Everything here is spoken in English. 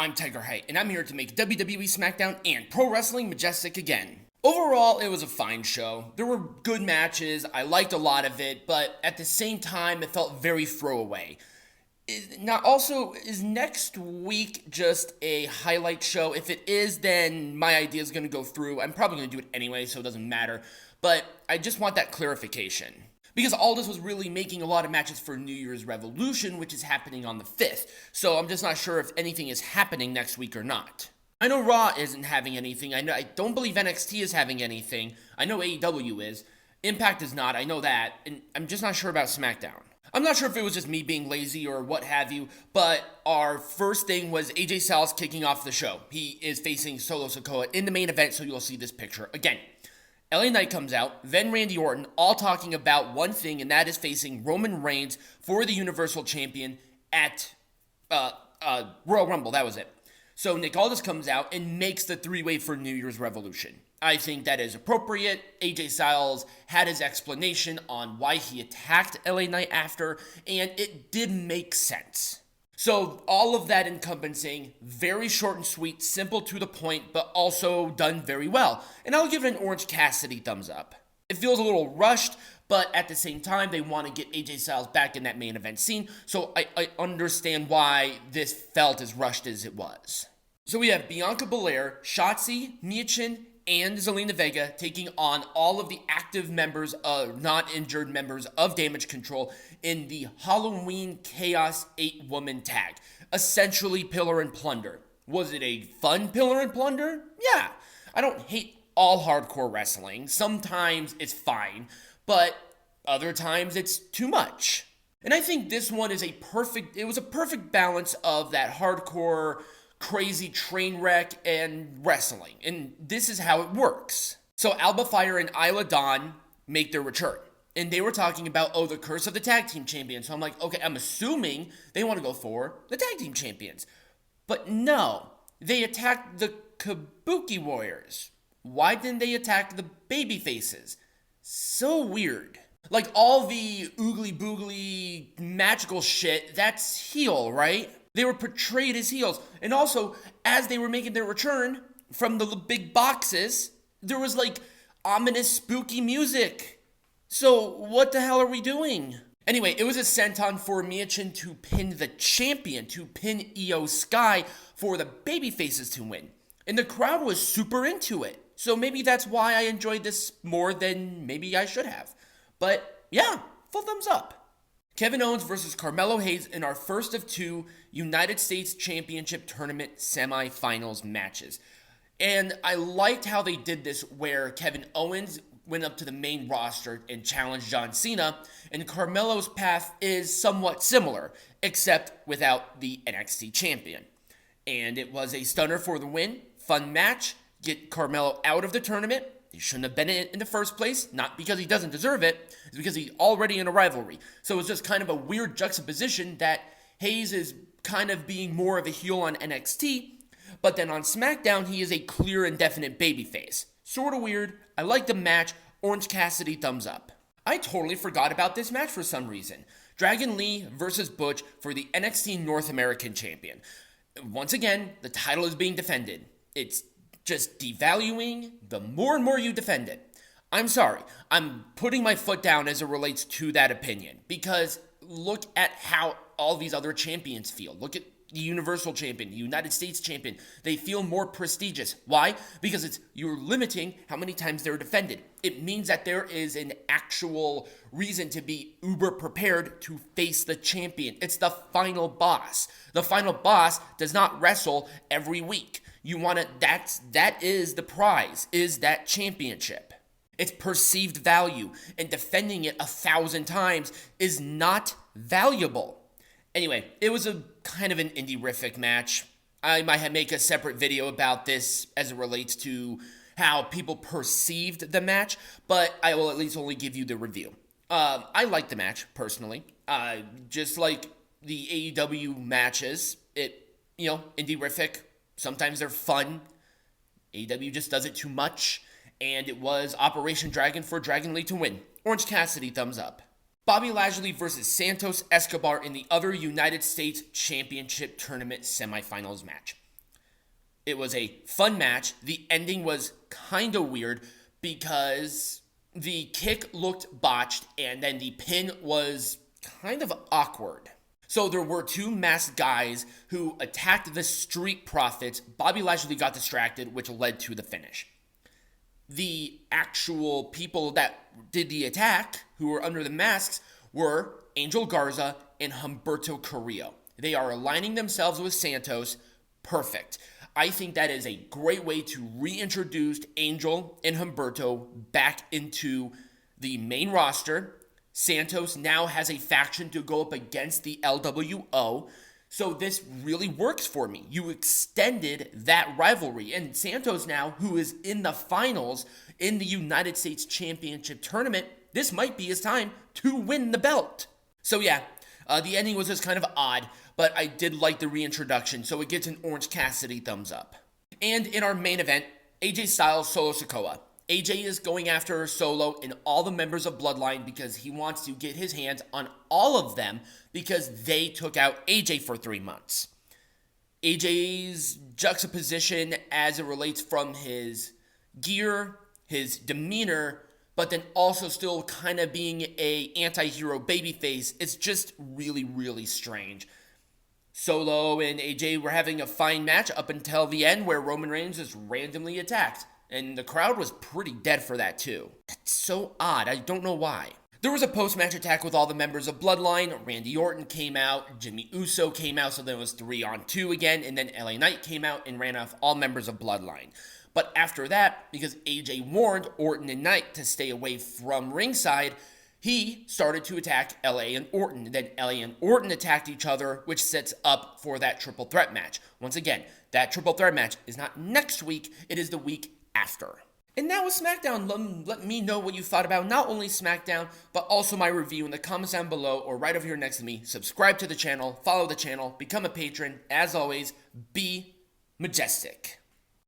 I'm Tigerhite, and I'm here to make WWE Smackdown and Pro Wrestling majestic again. Overall, it was a fine show. There were good matches, I liked a lot of it, but at the same time, it felt very throwaway. Now, also, is next week just a highlight show? If it is, then my idea is going to go through. I'm probably going to do it anyway, so it doesn't matter. But I just want that clarification. Because Aldis was really making a lot of matches for New Year's Revolution, which is happening on the 5th. So I'm just not sure if anything is happening next week or not. I know Raw isn't having anything. I don't believe NXT is having anything. I know AEW is. Impact is not. I know that. And I'm just not sure about SmackDown. I'm not sure if it was just me being lazy or what have you, but our first thing was AJ Styles kicking off the show. He is facing Solo Sikoa in the main event, so you'll see this picture again. LA Knight comes out, then Randy Orton, all talking about one thing, and that is facing Roman Reigns for the Universal Champion at Royal Rumble. That was it. So Nick Aldis comes out and makes the three-way for New Year's Revolution. I think that is appropriate. AJ Styles had his explanation on why he attacked LA Knight after, and it did make sense. So all of that encompassing, very short and sweet, simple to the point, but also done very well. And I'll give it an Orange Cassidy thumbs up. It feels a little rushed, but at the same time, they want to get AJ Styles back in that main event scene, so I understand why this felt as rushed as it was. So we have Bianca Belair, Shotzi, Michin, and Zelina Vega taking on all of the active members, not injured members of Damage Control in the Halloween Chaos 8-woman tag. Essentially Pillar and Plunder. Was it a fun Pillar and Plunder? Yeah. I don't hate all hardcore wrestling. Sometimes it's fine, but other times it's too much. And I think this one is it was a perfect balance of that hardcore crazy train wreck and wrestling, and this is how it works. So Alba Fire and Isla Dawn make their return, and they were talking about, the curse of the tag team champions. So I'm like, okay, I'm assuming they want to go for the tag team champions, but no, they attacked the Kabuki Warriors. Why didn't they attack the baby faces? So weird. Like all the oogly boogly magical shit, that's heel, right? They were portrayed as heels. And also, as they were making their return from the big boxes, there was like ominous, spooky music. So what the hell are we doing? Anyway, it was a senton for Michin to pin the champion, to pin Io Sky for the babyfaces to win. And the crowd was super into it. So maybe that's why I enjoyed this more than maybe I should have. But yeah, full thumbs up. Kevin Owens versus Carmelo Hayes in our first of two United States Championship Tournament semifinals matches. And I liked how they did this where Kevin Owens went up to the main roster and challenged John Cena, and Carmelo's path is somewhat similar, except without the NXT champion. And it was a stunner for the win, fun match, get Carmelo out of the tournament. He shouldn't have been in it in the first place, not because he doesn't deserve it, it's because he's already in a rivalry. So it's just kind of a weird juxtaposition that Hayes is kind of being more of a heel on NXT, but then on SmackDown, he is a clear and definite babyface. Sort of weird. I like the match. Orange Cassidy thumbs up. I totally forgot about this match for some reason. Dragon Lee versus Butch for the NXT North American Champion. Once again, the title is being defended. It's just devaluing the more and more you defend it. I'm sorry, I'm putting my foot down as it relates to that opinion, because look at how all these other champions feel. Look at the Universal Champion, the United States Champion. They feel more prestigious. Why? Because you're limiting how many times they're defended. It means that there is an actual reason to be uber prepared to face the champion. It's the final boss. The final boss does not wrestle every week. You want to, that is the prize, is that championship. It's perceived value, and defending it 1,000 times is not valuable. Anyway, it was a kind of an indie-rific match. I might make a separate video about this as it relates to how people perceived the match, but I will at least only give you the review. I liked the match, personally. Just like the AEW matches, indie-rific. Sometimes they're fun. AEW just does it too much. And it was Operation Dragon for Dragon Lee to win. Orange Cassidy thumbs up. Bobby Lashley versus Santos Escobar in the other United States Championship Tournament semifinals match. It was a fun match. The ending was kind of weird because the kick looked botched and then the pin was kind of awkward. So there were two masked guys who attacked the Street Profits. Bobby Lashley got distracted, which led to the finish. The actual people that did the attack, who were under the masks, were Angel Garza and Humberto Carrillo. They are aligning themselves with Santos. Perfect. I think that is a great way to reintroduce Angel and Humberto back into the main roster. Santos now has a faction to go up against the LWO. So this really works for me. You extended that rivalry. And Santos now, who is in the finals in the United States Championship Tournament, this might be his time to win the belt. So yeah, the ending was just kind of odd, but I did like the reintroduction, so it gets an Orange Cassidy thumbs up. And in our main event, AJ Styles, Solo Sikoa. AJ is going after Solo and all the members of Bloodline because he wants to get his hands on all of them because they took out AJ for 3 months. AJ's juxtaposition as it relates from his gear, his demeanor, but then also still kind of being a anti-hero babyface, it's just really, really strange. Solo and AJ were having a fine match up until the end where Roman Reigns just randomly attacked. And the crowd was pretty dead for that too. That's so odd, I don't know why. There was a post-match attack with all the members of Bloodline. Randy Orton came out, Jimmy Uso came out, so there was 3-on-2 again, and then LA Knight came out and ran off all members of Bloodline. But after that, because AJ warned Orton and Knight to stay away from ringside, he started to attack LA and Orton. Then LA and Orton attacked each other, which sets up for that triple threat match. Once again, that triple threat match is not next week, it is the week after. And that was SmackDown. Let me know what you thought about not only SmackDown, but also my review in the comments down below or right over here next to me. Subscribe to the channel, follow the channel, become a patron. As always, be majestic.